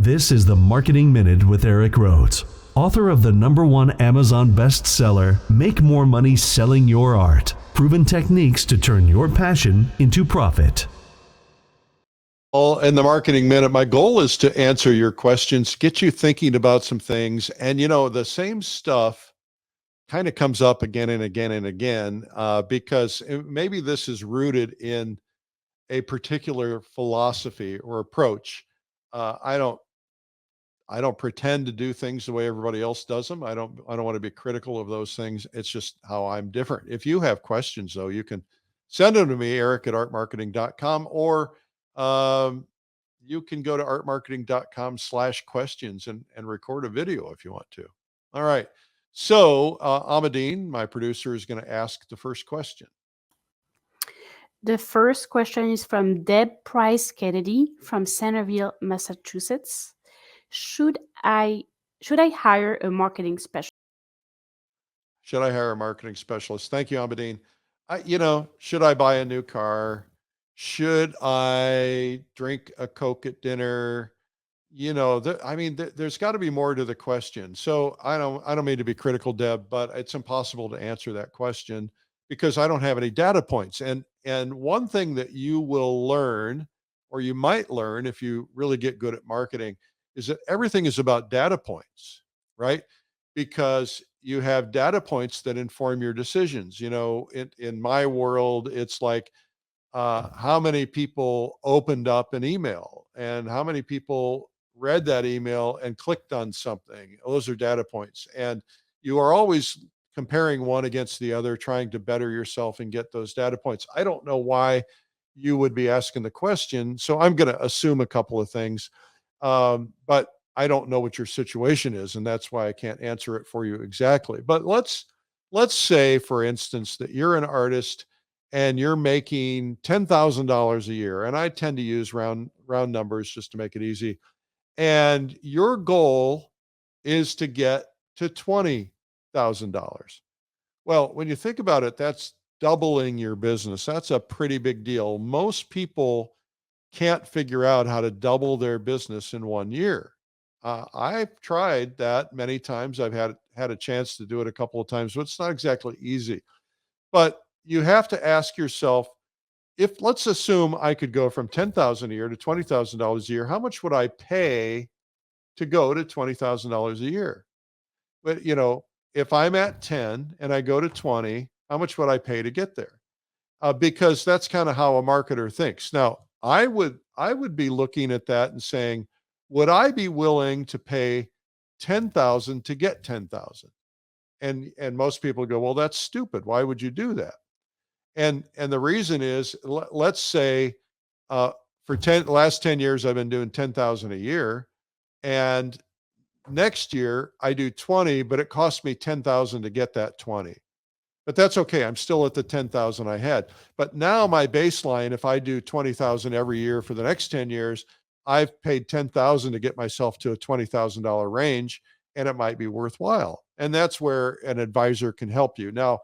This is the Marketing Minute with Eric Rhodes, author of the #1 Amazon bestseller, Make More Money Selling Your Art, Proven Techniques to Turn Your Passion into Profit. Well, in the Marketing Minute, my goal is to answer your questions, get you thinking about some things. And, the same stuff kind of comes up again and again and again because maybe this is rooted in a particular philosophy or approach. Uh, I don't I don't pretend to do things the way everybody else does them. I don't want to be critical of those things. It's just how I'm different. If you have questions though, you can send them to me, Eric@artmarketing.com, or um, you can go to artmarketing.com/questions and record a video if you want to. All right. So Amadine, my producer, is going to ask the first question. The first question is from Deb Price Kennedy from Centerville, Massachusetts. Should I hire a marketing specialist? Should I hire a marketing specialist? Thank you, Amadine. Should I buy a new car? Should I drink a Coke at dinner? There's got to be more to the question. So I don't mean to be critical, Deb, but it's impossible to answer that question because I don't have any data points. And one thing that you will learn, or you might learn if you really get good at marketing, is that everything is about data points, right? Because you have data points that inform your decisions. In my world, it's like how many people opened up an email and how many people read that email and clicked on something. Those are data points. And you are always comparing one against the other, trying to better yourself and get those data points. I don't know why you would be asking the question. So I'm going to assume a couple of things. But I don't know what your situation is, and that's why I can't answer it for you exactly. But let's say, for instance, that you're an artist and you're making $10,000 a year, and I tend to use round numbers just to make it easy. And your goal is to get to $20,000. Well, when you think about it, that's doubling your business. That's a pretty big deal. Most people can't figure out how to double their business in 1 year. I've tried that many times. I've had a chance to do it a couple of times, but it's not exactly easy. But you have to ask yourself, if let's assume I could go from 10,000 a year to $20,000 a year, how much would I pay to go to $20,000 a year? But if I'm at 10 and I go to 20, how much would I pay to get there? Because that's kind of how a marketer thinks. Now, I would be looking at that and saying, would I be willing to pay 10,000 to get 10,000? And most people go, well, that's stupid. Why would you do that? And the reason is, let's say for last 10 years I've been doing 10,000 a year, and next year I do 20, but it cost me 10,000 to get that 20. But that's okay. I'm still at the 10,000 I had. But now my baseline, if I do 20,000 every year for the next 10 years, I've paid 10,000 to get myself to a $20,000 range, and it might be worthwhile. And that's where an advisor can help you. Now,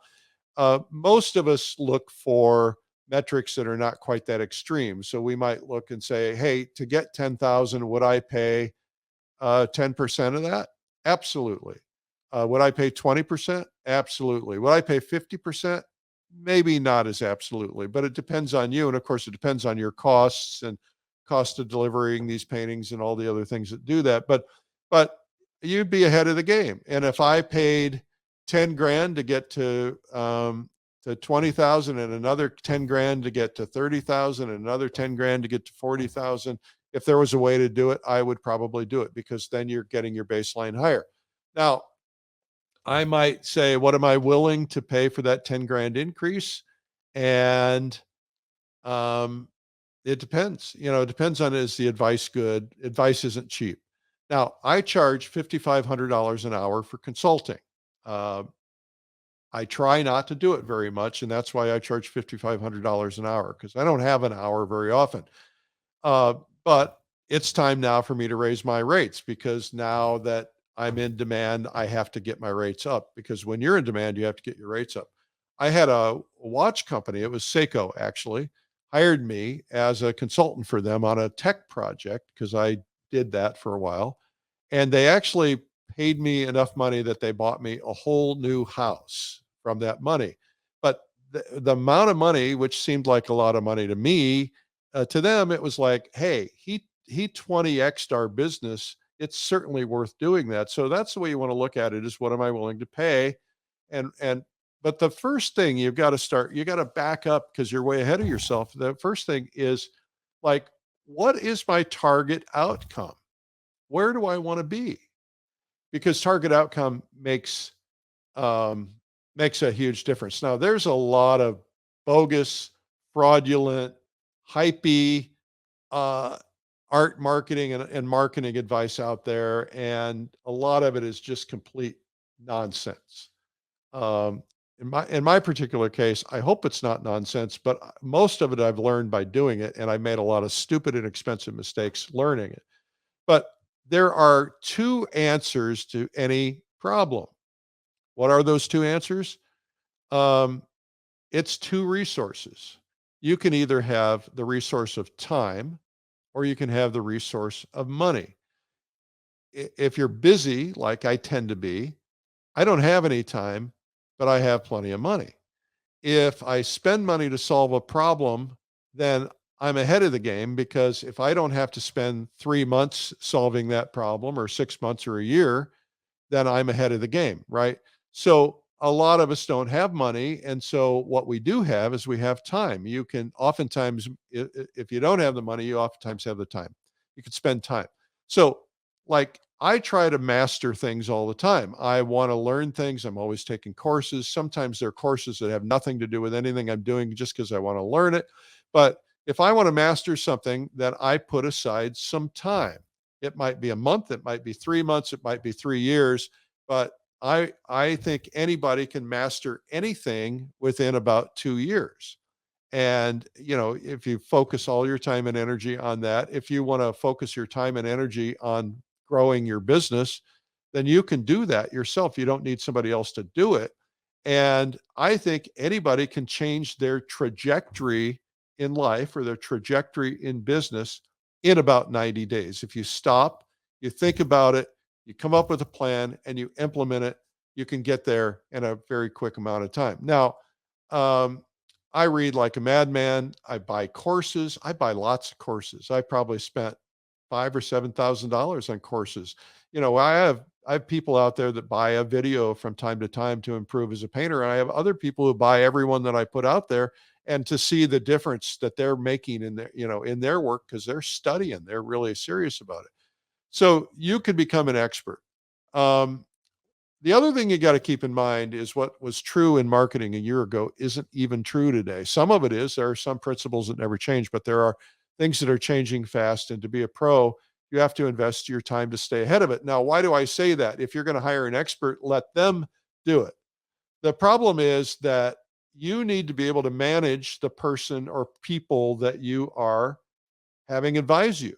most of us look for metrics that are not quite that extreme. So we might look and say, hey, to get 10,000, would I pay 10% of that? Absolutely. Would I pay 20%? Absolutely. Would I pay 50%? Maybe not as absolutely, but it depends on you. And of course, it depends on your costs and cost of delivering these paintings and all the other things that do that. But you'd be ahead of the game. And if I paid 10 grand to get to 20,000 and another 10 grand to get to 30,000 and another 10 grand to get to 40,000, if there was a way to do it, I would probably do it because then you're getting your baseline higher. Now, I might say, what am I willing to pay for that 10 grand increase? And it depends. It depends on, is the advice good? Advice isn't cheap. Now, I charge $5,500 an hour for consulting. Uh, I try not to do it very much, and that's why I charge $5,500 an hour, because I don't have an hour very often. But it's time now for me to raise my rates, because now that I'm in demand, I have to get my rates up, because when you're in demand, you have to get your rates up. I had a watch company, it was Seiko actually, hired me as a consultant for them on a tech project because I did that for a while. And they actually paid me enough money that they bought me a whole new house from that money. But the amount of money, which seemed like a lot of money to me, to them, it was like, hey, he 20x'd our business. It's certainly worth doing that. So that's the way you want to look at it, is what am I willing to pay? And but the first thing you've got to start, you got to back up because you're way ahead of yourself. The first thing is like, what is my target outcome? Where do I want to be? Because target outcome um, makes a huge difference. Now, there's a lot of bogus, fraudulent, hypey uh, art marketing and marketing advice out there, and a lot of it is just complete nonsense. Um, in my particular case, I hope it's not nonsense, but most of it I've learned by doing it, and I made a lot of stupid and expensive mistakes learning it. But there are two answers to any problem. What are those two answers? Um, it's two resources. You can either have the resource of time or you can have the resource of money. If you're busy, like I tend to be, I don't have any time, but I have plenty of money. If I spend money to solve a problem, then I'm ahead of the game, because if I don't have to spend 3 months solving that problem, or 6 months or a year, then I'm ahead of the game, right? So a lot of us don't have money. And so what we do have is we have time. You can oftentimes, if you don't have the money, you oftentimes have the time. You can spend time. So, like, I try to master things all the time. I want to learn things. I'm always taking courses. Sometimes they're courses that have nothing to do with anything I'm doing, just because I want to learn it. But if I want to master something, then I put aside some time. It might be a month, it might be 3 months, it might be 3 years, but I think anybody can master anything within about 2 years. And if you focus all your time and energy on that, if you want to focus your time and energy on growing your business, then you can do that yourself. You don't need somebody else to do it. And I think anybody can change their trajectory in life, or their trajectory in business, in about 90 days. If you stop, you think about it, you come up with a plan, and you implement it, you can get there in a very quick amount of time. Now, um, I read like a madman. I buy courses. I buy lots of courses. I probably spent $5,000 or $7,000 on courses. I have people out there that buy a video from time to time to improve as a painter, and I have other people who buy every one that I put out there, and to see the difference that they're making in their work, because they're studying, they're really serious about it. So you could become an expert. Um, the other thing you got to keep in mind is what was true in marketing a year ago isn't even true today. Some of it is. There are some principles that never change, but there are things that are changing fast. And to be a pro, you have to invest your time to stay ahead of it. Now, why do I say that? If you're going to hire an expert, let them do it. The problem is that you need to be able to manage the person or people that you are having advise you.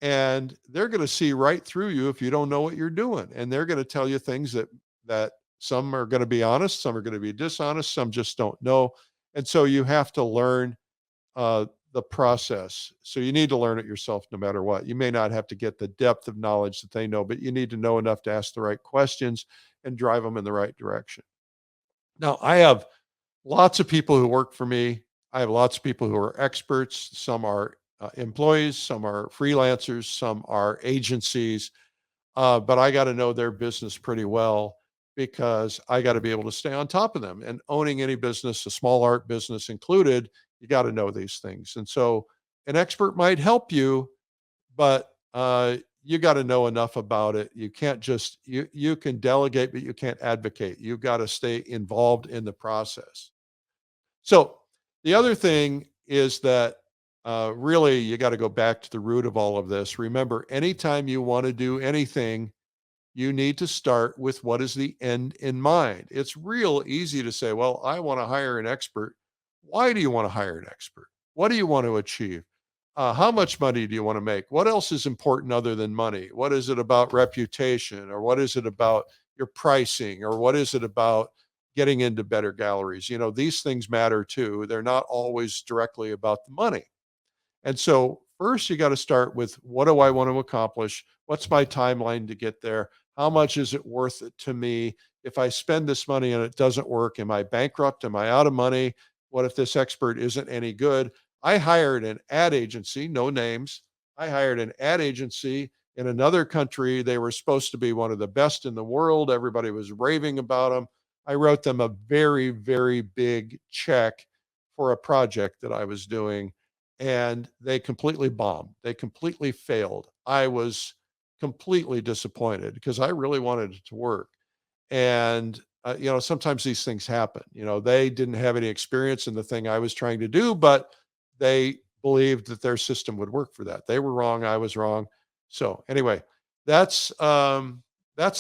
And they're going to see right through you if you don't know what you're doing. And they're going to tell you things that some are going to be honest, some are going to be dishonest, some just don't know. And so you have to learn the process. So you need to learn it yourself no matter what. You may not have to get the depth of knowledge that they know, but you need to know enough to ask the right questions and drive them in the right direction. Now, I have lots of people who work for me. I have lots of people who are experts. Some are employees, some are freelancers, some are agencies. But I got to know their business pretty well, because I got to be able to stay on top of them. And owning any business, a small art business included, you got to know these things. And so an expert might help you, but you got to know enough about it. You can't just you can delegate, but you can't advocate. You've got to stay involved in the process. So the other thing is that really you got to go back to the root of all of this. Remember, anytime you want to do anything, you need to start with what is the end in mind. It's real easy to say, well, I want to hire an expert. Why do you want to hire an expert? What do you want to achieve? How much money do you want to make? What else is important other than money? What is it about reputation? Or what is it about your pricing? Or what is it about getting into better galleries? These things matter too. They're not always directly about the money. And so first you got to start with, what do I want to accomplish? What's my timeline to get there? How much is it worth it to me? If I spend this money and it doesn't work, am I bankrupt? Am I out of money? What if this expert isn't any good? I hired an ad agency, no names. I hired an ad agency in another country. They were supposed to be one of the best in the world. Everybody was raving about them. I wrote them a very, very big check for a project that I was doing, and they completely bombed. They completely failed. I was completely disappointed because I really wanted it to work. And sometimes these things happen. They didn't have any experience in the thing I was trying to do, but they believed that their system would work for that. They were wrong. I was wrong. So anyway, that's the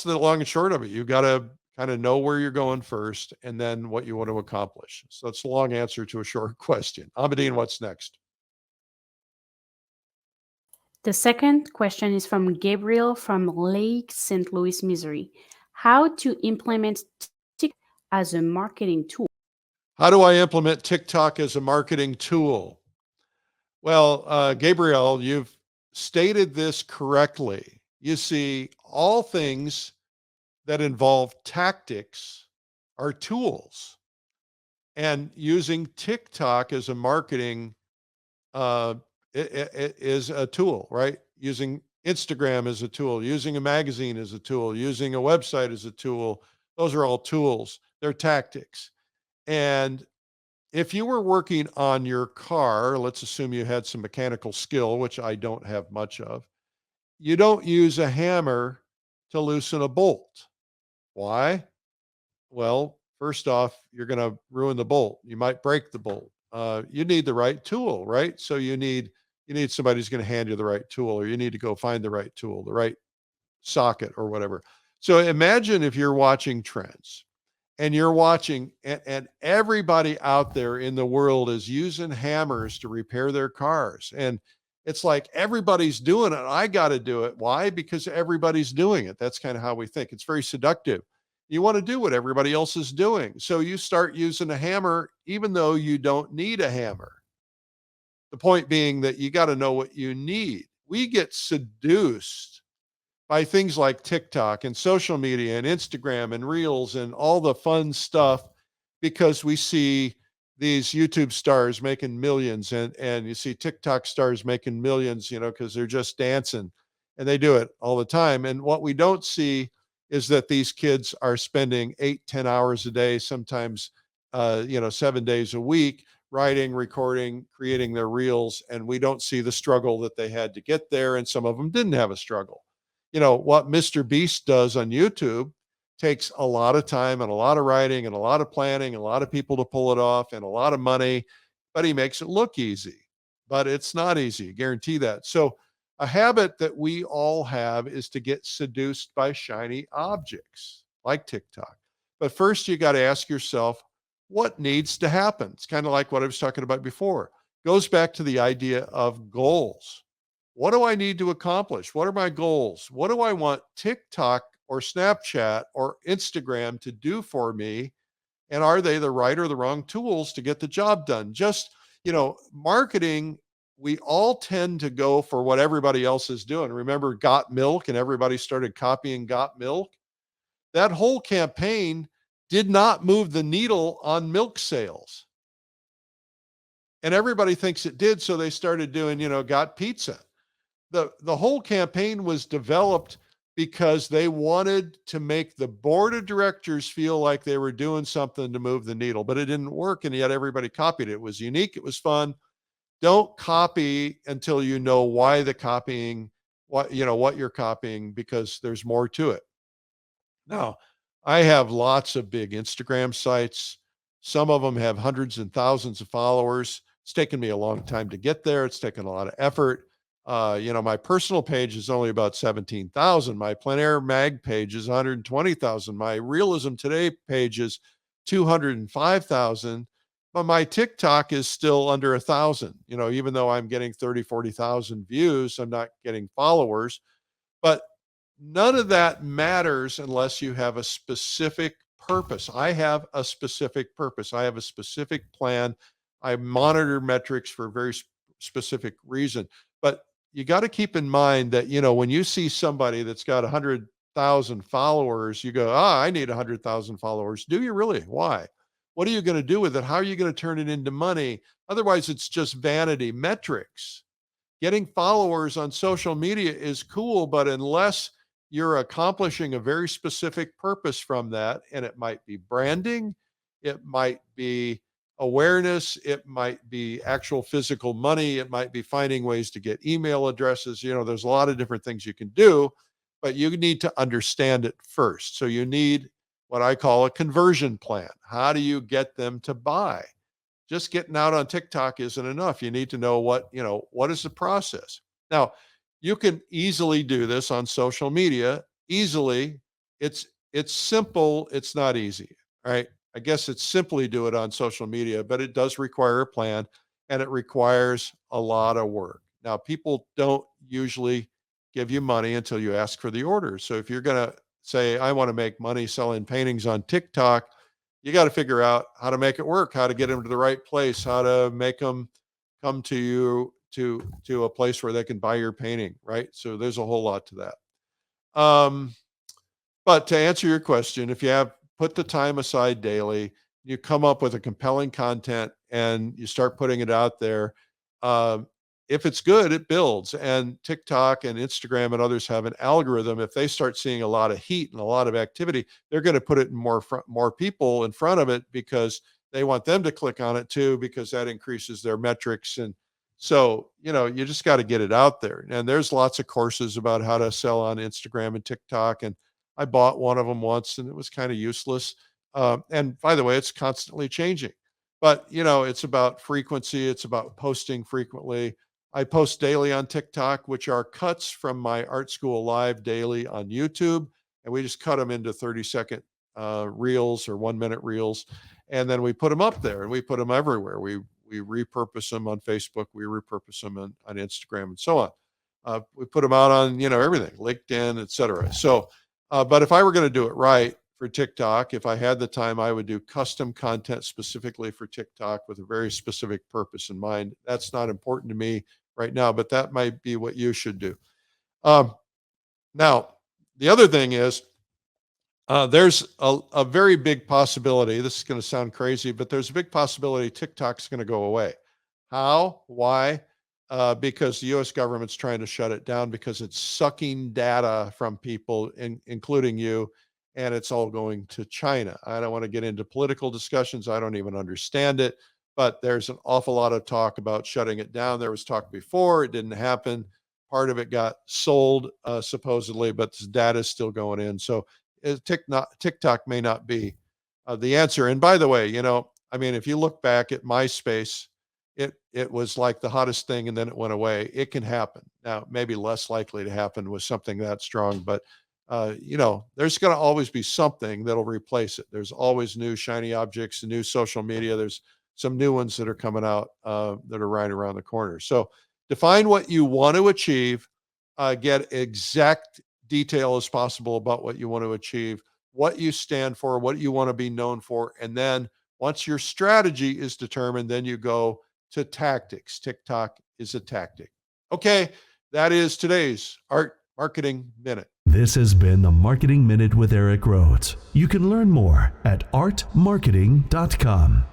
long and short of it. You got to kind of know where you're going first, and then what you want to accomplish. So that's a long answer to a short question. Abedin, what's next? The second question is from Gabriel from Lake St. Louis, Missouri. How to implement TikTok as a marketing tool? How do I implement TikTok as a marketing tool? Well, Gabriel, you've stated this correctly. You see, all things that involve tactics are tools. And using TikTok as a marketing it is a tool, right? Using Instagram as a tool, using a magazine as a tool, using a website as a tool. Those are all tools. They're tactics. And if you were working on your car, let's assume you had some mechanical skill, which I don't have much of. You don't use a hammer to loosen a bolt. Why? Well, first off, you're going to ruin the bolt. You might break the bolt. You need the right tool, right? So you need somebody who's going to hand you the right tool, or you need to go find the right tool, the right socket or whatever. So imagine if you're watching trends, and you're watching, and everybody out there in the world is using hammers to repair their cars. And it's like, everybody's doing it. I got to do it. Why? Because everybody's doing it. That's kind of how we think. It's very seductive. You want to do what everybody else is doing. So you start using a hammer, even though you don't need a hammer. The point being that you got to know what you need. We get seduced by things like TikTok and social media and Instagram and Reels and all the fun stuff, because we see these YouTube stars making millions, and you see TikTok stars making millions, because they're just dancing, and they do it all the time. And what we don't see is that these kids are spending 8-10 hours a day, sometimes 7 days a week, writing, recording, creating their reels, and we don't see the struggle that they had to get there. And some of them didn't have a struggle. What Mr. Beast does on YouTube takes a lot of time and a lot of writing and a lot of planning, and a lot of people to pull it off, and a lot of money, but he makes it look easy. But it's not easy, guarantee that. So a habit that we all have is to get seduced by shiny objects like TikTok. But first, you got to ask yourself, what needs to happen? It's kind of like what I was talking about before. Goes back to the idea of goals. What do I need to accomplish? What are my goals? What do I want TikTok or Snapchat or Instagram to do for me? And are they the right or the wrong tools to get the job done? Just, marketing, we all tend to go for what everybody else is doing. Remember Got Milk, and everybody started copying Got Milk? That whole campaign did not move the needle on milk sales. And everybody thinks it did, so they started doing, Got Pizza. The whole campaign was developed because they wanted to make the board of directors feel like they were doing something to move the needle, but it didn't work, and yet everybody copied it. It was unique. It was fun. Don't copy until you know why the copying, what you're copying, because there's more to it. Now, I have lots of big Instagram sites. Some of them have hundreds and thousands of followers. It's taken me a long time to get there. It's taken a lot of effort. My personal page is only about 17,000. My Plein Air Mag page is 120,000. My Realism Today page is 205,000. But my TikTok is still under 1,000. Even though I'm getting 30, 40,000 views, I'm not getting followers. But none of that matters unless you have a specific purpose. I have a specific purpose. I have a specific plan. I monitor metrics for a very specific reason. But you got to keep in mind that, when you see somebody that's got 100,000 followers, you go, I need 100,000 followers. Do you really? Why? What are you going to do with it? How are you going to turn it into money? Otherwise, it's just vanity metrics. Getting followers on social media is cool, but unless you're accomplishing a very specific purpose from that, and it might be branding, it might be awareness, it might be actual physical money, it might be finding ways to get email addresses. There's a lot of different things you can do, but you need to understand it first. So you need what I call a conversion plan. How do you get them to buy? Just getting out on TikTok isn't enough. You need to know what is the process. Now, you can easily do this on social media. Easily. It's simple. It's not easy, right? I guess it's simply do it on social media, but it does require a plan and it requires a lot of work. Now, people don't usually give you money until you ask for the order. So if you're going to say, I want to make money selling paintings on TikTok, you got to figure out how to make it work, how to get them to the right place, how to make them come to you to a place where they can buy your painting, right? So there's a whole lot to that. But to answer your question, if you have put the time aside daily, you come up with a compelling content and you start putting it out there. If it's good, it builds. And TikTok and Instagram and others have an algorithm. If they start seeing a lot of heat and a lot of activity, they're going to put it in more people in front of it because they want them to click on it too, because that increases their metrics. And so, you just got to get it out there. And there's lots of courses about how to sell on Instagram and TikTok. And I bought one of them once and it was kind of useless. And by the way, it's constantly changing. But, it's about frequency. It's about posting frequently. I post daily on TikTok, which are cuts from my Art School Live daily on YouTube. And we just cut them into 30-second reels or 1-minute reels. And then we put them up there and we put them everywhere. We repurpose them on Facebook. We repurpose them on Instagram and so on. We put them out on, everything, LinkedIn, et cetera. So, but if I were going to do it right for TikTok, if I had the time, I would do custom content specifically for TikTok with a very specific purpose in mind. That's not important to me right now, but that might be what you should do. Now, the other thing is, there's a very big possibility. This is going to sound crazy, but there's a big possibility TikTok's going to go away. How? Why? Because the U.S. government's trying to shut it down because it's sucking data from people, including you, and it's all going to China. I don't want to get into political discussions. I don't even understand it, but there's an awful lot of talk about shutting it down. There was talk before. It didn't happen. Part of it got sold, supposedly, but the data is still going in. So TikTok may not be the answer. And by the way, if you look back at MySpace, it was like the hottest thing and then it went away. It can happen. Now, maybe less likely to happen with something that strong, but there's going to always be something that'll replace it. There's always new shiny objects and new social media. There's some new ones that are coming out that are right around the corner. So define what you want to achieve, get exact detail as possible about what you want to achieve, what you stand for, what you want to be known for. And then once your strategy is determined, then you go to tactics. TikTok is a tactic. Okay, that is today's Art Marketing Minute. This has been the Marketing Minute with Eric Rhodes. You can learn more at artmarketing.com.